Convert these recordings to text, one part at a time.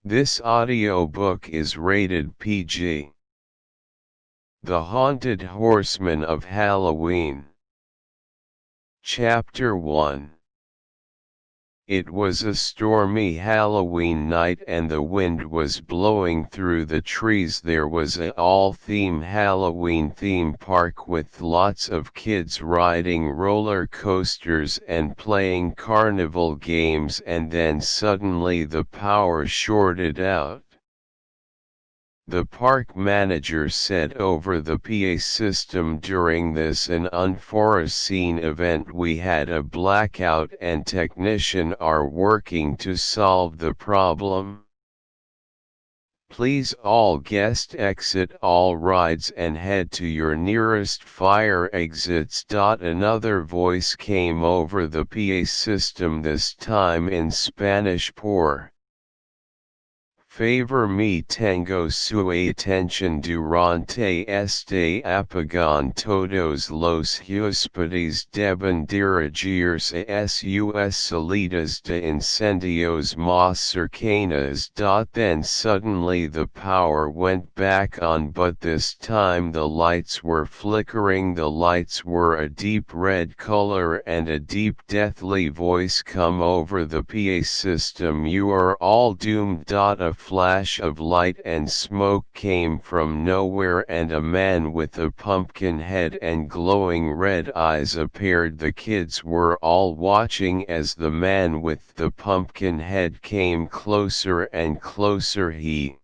This audiobook is rated PG. The Haunted Horseman of Halloween. Chapter 1. It was a stormy Halloween night and the wind was blowing through the trees. There was a all-theme Halloween theme park with lots of kids riding roller coasters and playing carnival games, and then suddenly the power shorted out. The park manager said over the PA system, during this an unforeseen event we had a blackout and technicians are working to solve the problem. Please all guests exit all rides and head to your nearest fire exits. Another voice came over the PA system, this time in Spanish. Por favor me tengo su atención durante este apagón. Todos los huéspedes deben dirigirse a sus salidas de incendios más cercanas. Then suddenly the power went back on, but this time the lights were flickering. The lights were a deep red color and a deep deathly voice come over the PA system. You are all doomed. A flash of light and smoke came from nowhere and a man with a pumpkin head and glowing red eyes appeared. The kids were all watching as the man with the pumpkin head came closer and closer. He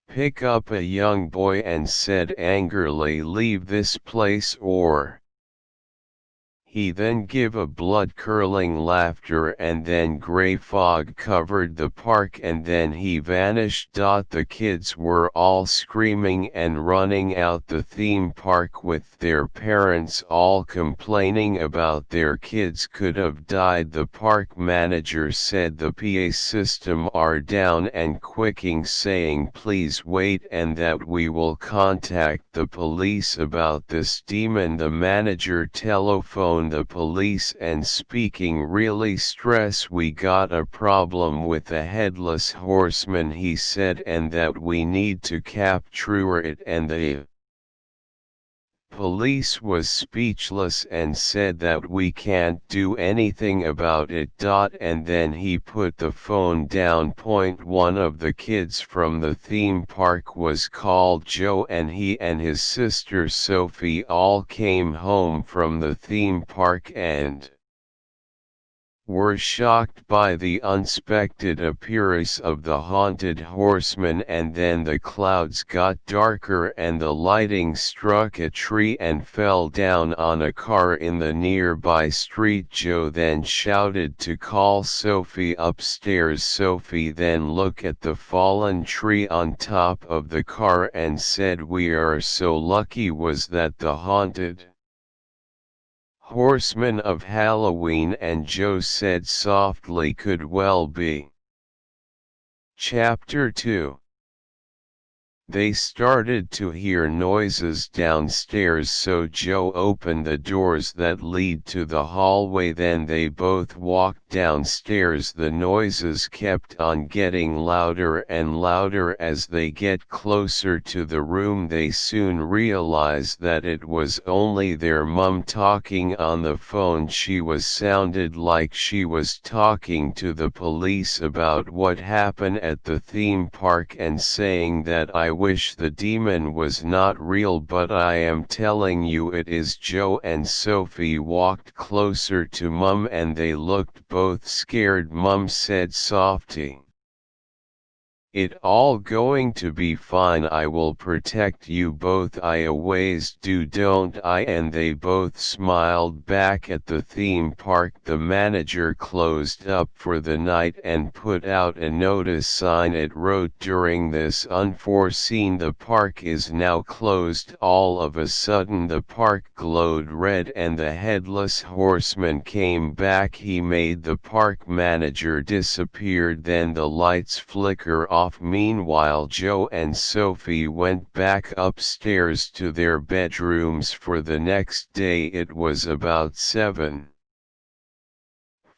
picked up a young boy and said angrily, "Leave this place or..." He then gave a blood-curdling laughter and then grey fog covered the park and then he vanished. The kids were all screaming and running out the theme park with their parents all complaining about their kids could have died. The park manager said the PA system are down and quicking, saying please wait and that we will contact the police about this demon. The manager telephoned the police and speaking really stress, "We got a problem with the headless horseman," he said, "and that we need to capture it." And the police was speechless and said that we can't do anything about it. And then he put the phone down. One of the kids from the theme park was called Joe and he and his sister Sophie all came home from the theme park and were shocked by the unexpected appearance of the haunted horseman. And then the clouds got darker and the lightning struck a tree and fell down on a car in the nearby street. Joe then shouted to call Sophie upstairs. Sophie then looked at the fallen tree on top of the car and said, "We are so lucky." Was that the haunted horseman of Halloween? And Joe said softly, "Could well be." Chapter 2. They started to hear noises downstairs, so Joe opened the doors that lead to the hallway. Then they both walked downstairs. The noises kept on getting louder and louder as they get closer to the room. They soon realized that it was only their mum talking on the phone. She sounded like she was talking to the police about what happened at the theme park and saying that, "I wish the demon was not real, but I am telling you it is." Joe and Sophie walked closer to Mum and they looked both scared. Mum said softly, "It all going to be fine. I will protect you both. I always do, don't I?" And they both smiled back. At the theme park, the manager closed up for the night and put out a notice sign. It wrote, "During this unforeseen, the park is now closed." All of a sudden the park glowed red and the headless horseman came back. He made the park manager disappeared. Then the lights flicker off. Meanwhile, Joe and Sophie went back upstairs to their bedrooms for the next day. It was about 7:45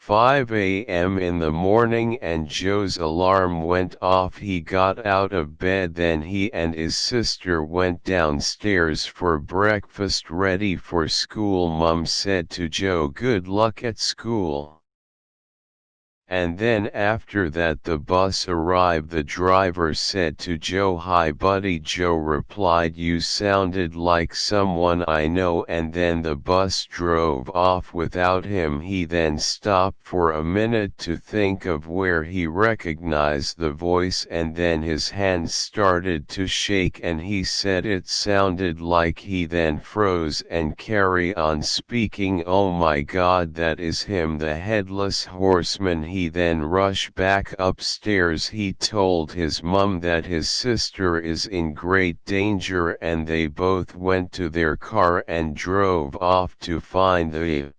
5 a.m. in the morning and Joe's alarm went off. He got out of bed, then he and his sister went downstairs for breakfast ready for school. Mum said to Joe, "Good luck at school." And then after that the bus arrived. The driver said to Joe, "Hi buddy." Joe replied, "You sounded like someone I know," and then the bus drove off without him. He then stopped for a minute to think of where he recognized the voice, and then his hands started to shake and he said it sounded like he then froze and carry on speaking, "Oh my God, that is him, the headless horseman." He then rushed back upstairs. He told his mum that his sister is in great danger, and they both went to their car and drove off to find the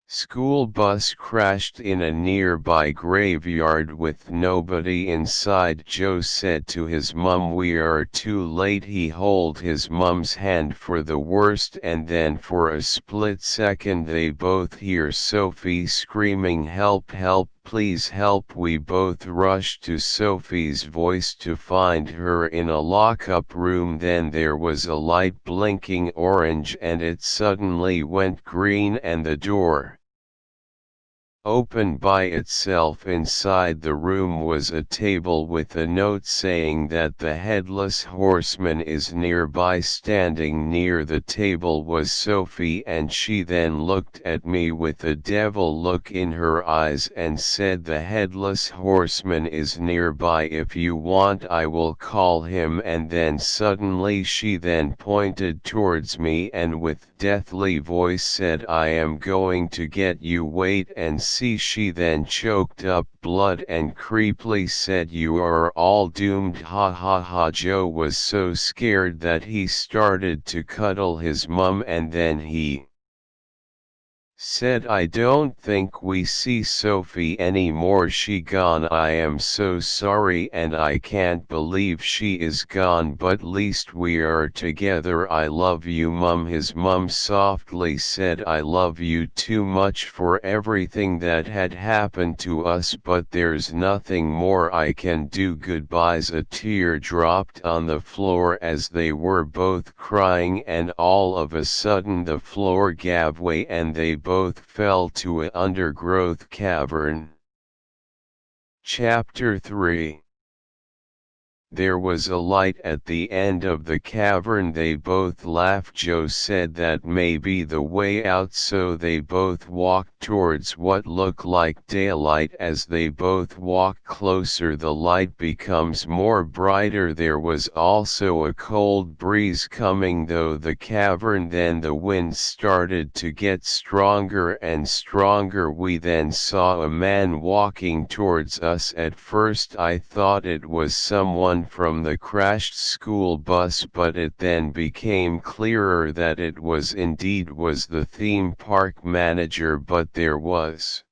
school bus crashed in a nearby graveyard with nobody inside. Joe said to his mum, "We are too late." He held his mum's hand for the worst, and then for a split second they both hear Sophie screaming, "Help, help, please help." We both rushed to Sophie's voice to find her in a lockup room. Then there was a light blinking orange and it suddenly went green and the door opened by itself. Inside the room was a table with a note saying that the headless horseman is nearby. Standing near the table was Sophie, and she then looked at me with a devil look in her eyes and said, "The headless horseman is nearby. If you want I will call him." And then suddenly she then pointed towards me and with deathly voice said, "I am going to get you, wait and see." She then choked up blood and creepily said, "You are all doomed, ha ha ha." Joe was so scared that he started to cuddle his mum, and then he said, "I don't think we see Sophie anymore. She gone. I am so sorry and I can't believe she is gone, but least we are together. I love you, Mum." His mum softly said, "I love you too much for everything that had happened to us, but there's nothing more I can do. Goodbyes." A tear dropped on the floor as they were both crying, and all of a sudden the floor gave way and they both fell to an undergrowth cavern. Chapter 3. There was a light at the end of the cavern. They both laughed. Joe said that may be the way out, so they both walked towards what looked like daylight. As they both walked closer, the light becomes more brighter. There was also a cold breeze coming through the cavern. Then the wind started to get stronger and stronger. We then saw a man walking towards us. At first I thought it was someone from the crashed school bus, but it then became clearer that it was the theme park manager. But there was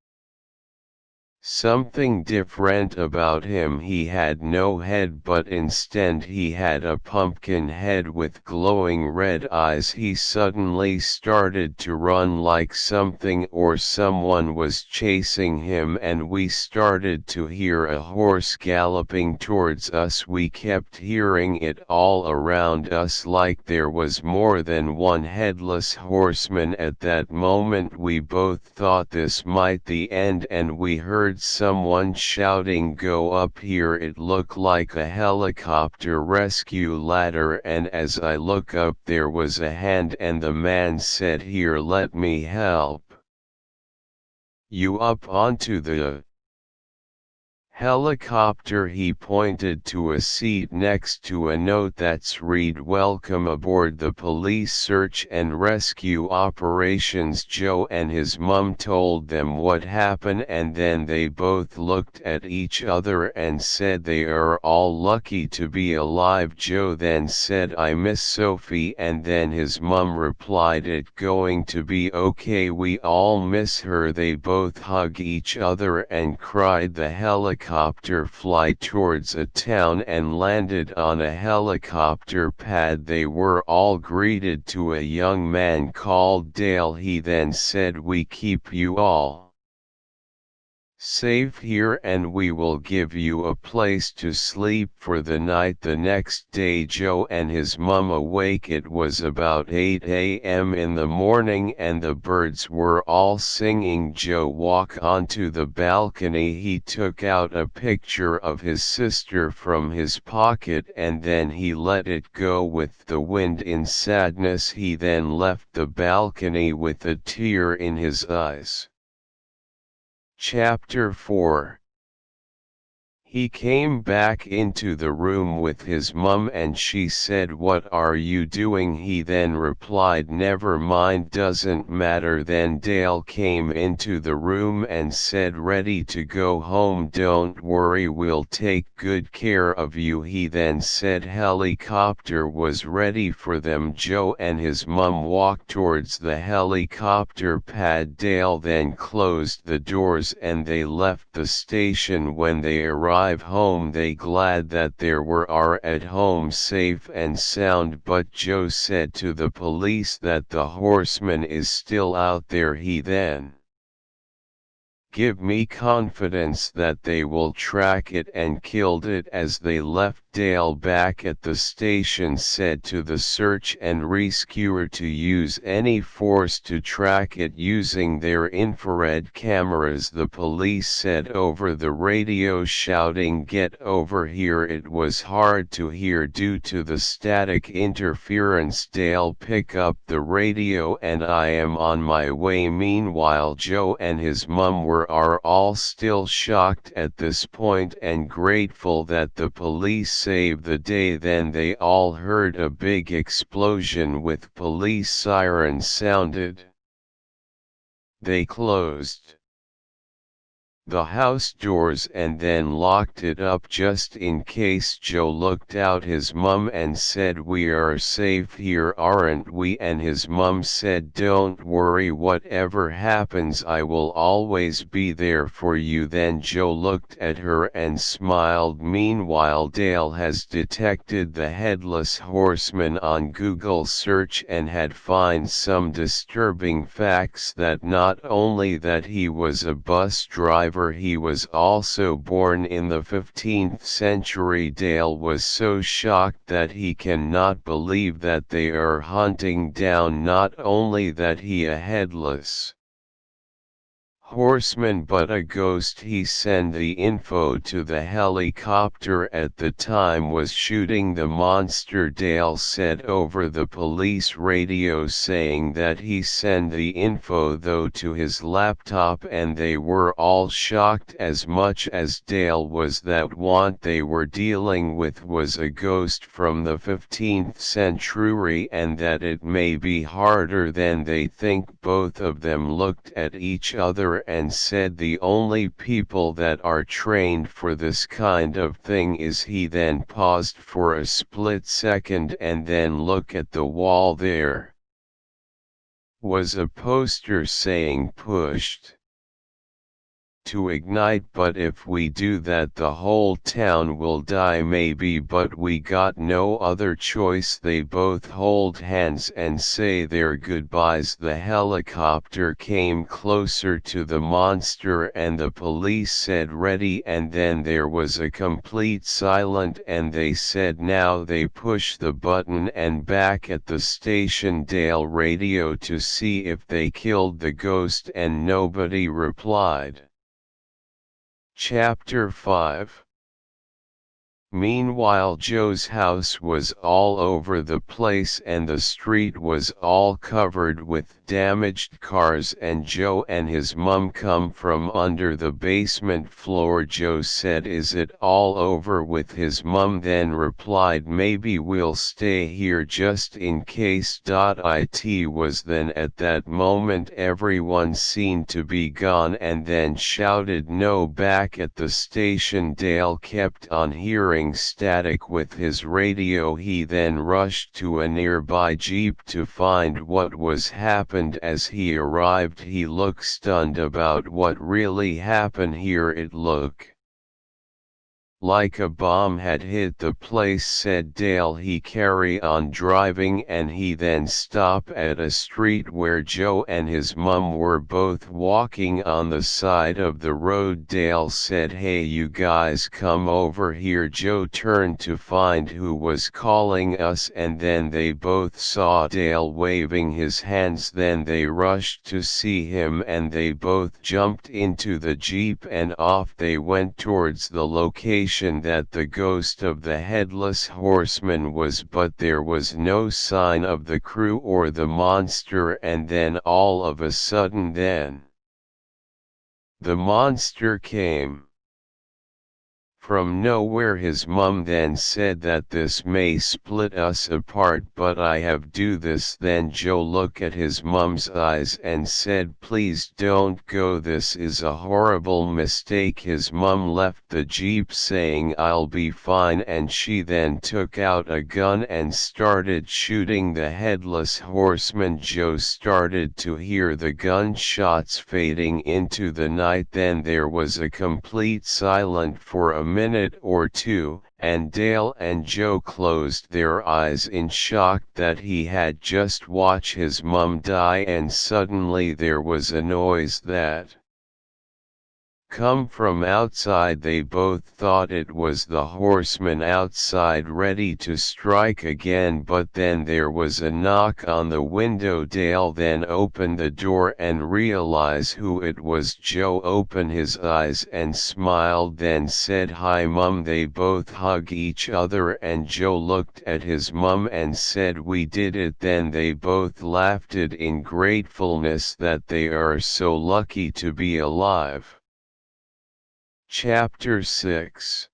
something different about him. He had no head, but instead he had a pumpkin head with glowing red eyes. He suddenly started to run like something or someone was chasing him, and we started to hear a horse galloping towards us. We kept hearing it all around us like there was more than one headless horseman. At that moment we both thought this might the end, and we heard someone shouting, "Go up here." It looked like a helicopter rescue ladder, and as I look up there was a hand, and the man said, "Here, let me help you up onto the helicopter." He pointed to a seat next to a note that's read, "Welcome aboard the police search and rescue operations." Joe and his mum told them what happened, and then they both looked at each other and said they are all lucky to be alive. Joe then said, "I miss Sophie," and then his mum replied, "It's going to be okay, we all miss her." They both hugged each other and cried. The helicopter fly towards a town and landed on a helicopter pad. They were all greeted to a young man called Dale. He then said, "We keep you all Safe here, and we will give you a place to sleep for the night. The next day Joe and his mum awake. It was about 8 a.m. in the morning and the birds were all singing. Joe walked onto the balcony. He took out a picture of his sister from his pocket and then he let it go with the wind in sadness. He then left the balcony with a tear in his eyes. Chapter 4. He came back into the room with his mum and she said, "What are you doing?" He then replied, "Never mind, doesn't matter." Then Dale came into the room and said, "Ready to go home? Don't worry, we'll take good care of you." He then said helicopter was ready for them. Joe and his mum walked towards the helicopter pad. Dale then closed the doors and they left the station. When they arrived home, they glad that they are at home safe and sound, but Joe said to the police that the Horseman is still out there. He then give me confidence that they will track it and killed it. As they left, Dale back at the station said to the search and rescuer to use any force to track it using their infrared cameras. The police said over the radio, shouting, "Get over here." It was hard to hear due to the static interference. Dale pick up the radio and "I am on my way." Meanwhile, Joe and his mum are all still shocked at this point and grateful that the police saved the day. Then they all heard a big explosion with police sirens sounded. They closed the house doors and then locked it up just in case. Joe looked out his mum and said, "We are safe here, aren't we?" And his mum said, "Don't worry, whatever happens I will always be there for you." Then Joe looked at her and smiled. Meanwhile, Dale has detected the headless horseman on Google search and had found some disturbing facts, that not only that he was a bus driver, he was also born in the 15th century. Dale was so shocked that he cannot believe that they are hunting down not only that he a headless horseman but a ghost. He sent the info to the helicopter at the time was shooting the monster. Dale said over the police radio saying that he sent the info though to his laptop, and they were all shocked as much as Dale was that what they were dealing with was a ghost from the 15th century and that it may be harder than they think. Both of them looked at each other and said, "The only people that are trained for this kind of thing is." He then paused for a split second and then looked at the wall. There was a poster saying "pushed to ignite," but if we do that the whole town will die maybe, but we got no other choice. They both hold hands and say their goodbyes. The helicopter came closer to the monster and the police said ready, and then there was a complete silence and they said now. They push the button and back at the station Dale radio to see if they killed the ghost and nobody replied. Chapter 5. Meanwhile, Joe's house was all over the place and the street was all covered with damaged cars, and Joe and his mum come from under the basement floor. Joe said, "Is it all over with?" His mum then replied, "Maybe we'll stay here just in case." It was then at that moment everyone seemed to be gone and then shouted no. Back at the station, Dale kept on hearing static with his radio. He then rushed to a nearby jeep to find what was happened. As he arrived, he looked stunned about what really happened here. It looked like a bomb had hit the place, said Dale. He carry on driving and he then stop at a street where Joe and his mum were both walking on the side of the road. Dale said, "Hey, you guys, come over here." Joe turned to find who was calling us, and then they both saw Dale waving his hands. Then they rushed to see him and they both jumped into the Jeep and off they went towards the location that the ghost of the headless horseman was, but there was no sign of the crew or the monster. And then all of a sudden the monster came from nowhere. His mum then said that this may split us apart, but I have do this. Then Joe looked at his mum's eyes and said, "Please don't go, this is a horrible mistake." His mum left the Jeep saying, "I'll be fine," and she then took out a gun and started shooting the headless horseman. Joe started to hear the gunshots fading into the night. Then there was a complete silence for a minute or two, and Dale and Joe closed their eyes in shock that he had just watched his mum die. And suddenly there was a noise that come from outside. They both thought it was the horseman outside ready to strike again, but then there was a knock on the window. Dale then opened the door and realized who it was. Joe opened his eyes and smiled, then said, "Hi Mum." They both hugged each other and Joe looked at his mum and said, "We did it." Then they both laughed in gratefulness that they are so lucky to be alive. Chapter 6.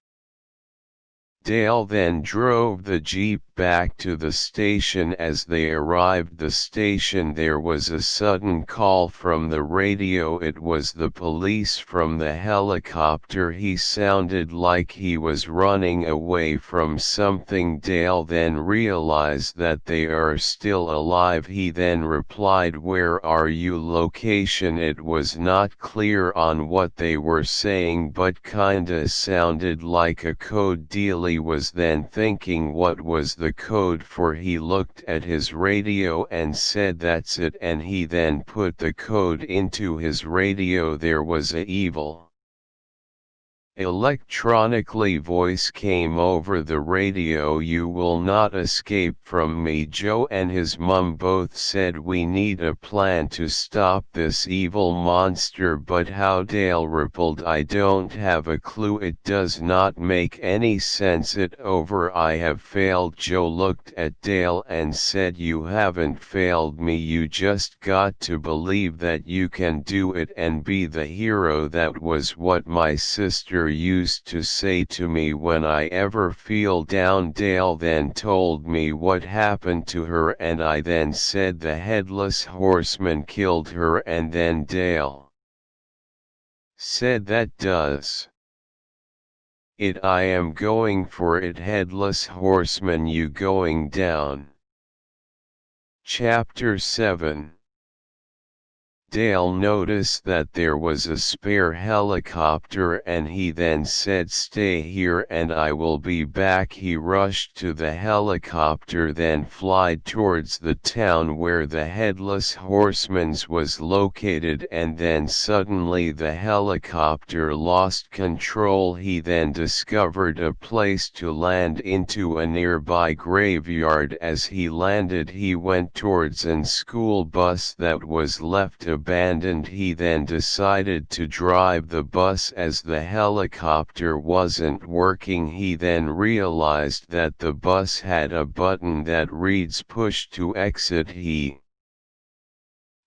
Dale then drove the Jeep back to the station. As they arrived the station, there was a sudden call from the radio. It was the police from the helicopter. He sounded like he was running away from something. Dale then realized that they are still alive. He then replied, "Where are you?" Location. It was not clear on what they were saying, but kinda sounded like a code. Dale was then thinking what was the code for. He looked at his radio and said, "That's it," and he then put the code into his radio. There was a evil electronically voice came over the radio, "You will not escape from me." Joe and his mum both said, "We need a plan to stop this evil monster." But how? Dale replied, "I don't have a clue. It does not make any sense. It over. I have failed." Joe looked at Dale and said, "You haven't failed me. You just got to believe that you can do it and be the hero." That was what my sister used to say to me when I ever feel down. Dale then told me what happened to her, and I then said the headless horseman killed her, and then Dale said, "That does it. I am going for it." Headless horseman, you going down. Chapter 7. Dale noticed that there was a spare helicopter and he then said, "Stay here and I will be back." He rushed to the helicopter, then flied towards the town where the headless horseman's was located, and then suddenly the helicopter lost control. He then discovered a place to land into a nearby graveyard. As he landed, he went towards an school bus that was left abandoned. He then decided to drive the bus as the helicopter wasn't working. He then realized that the bus had a button that reads "push to exit." He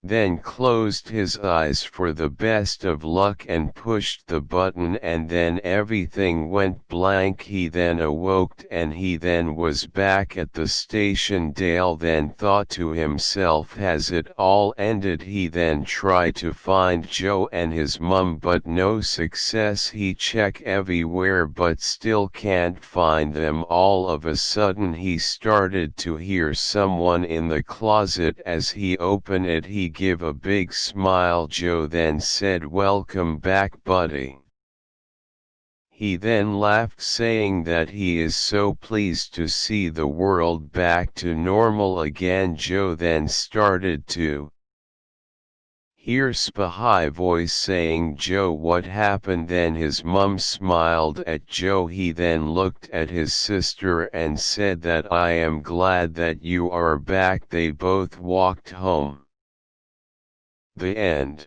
then closed his eyes for the best of luck and pushed the button, and then everything went blank. He then awoke and he then was back at the station. Dale then thought to himself, has it all ended? He then tried to find Joe and his mum, but no success. He checked everywhere but still can't find them. All of a sudden he started to hear someone in the closet. As he opened it, he gave a big smile. Joe then said, "Welcome back, buddy." He then laughed, saying that he is so pleased to see the world back to normal again. Joe then started to hear Spahai voice saying, "Joe, what happened?" Then his mum smiled at Joe. He then looked at his sister and said that, "I am glad that you are back." They both walked home. The end.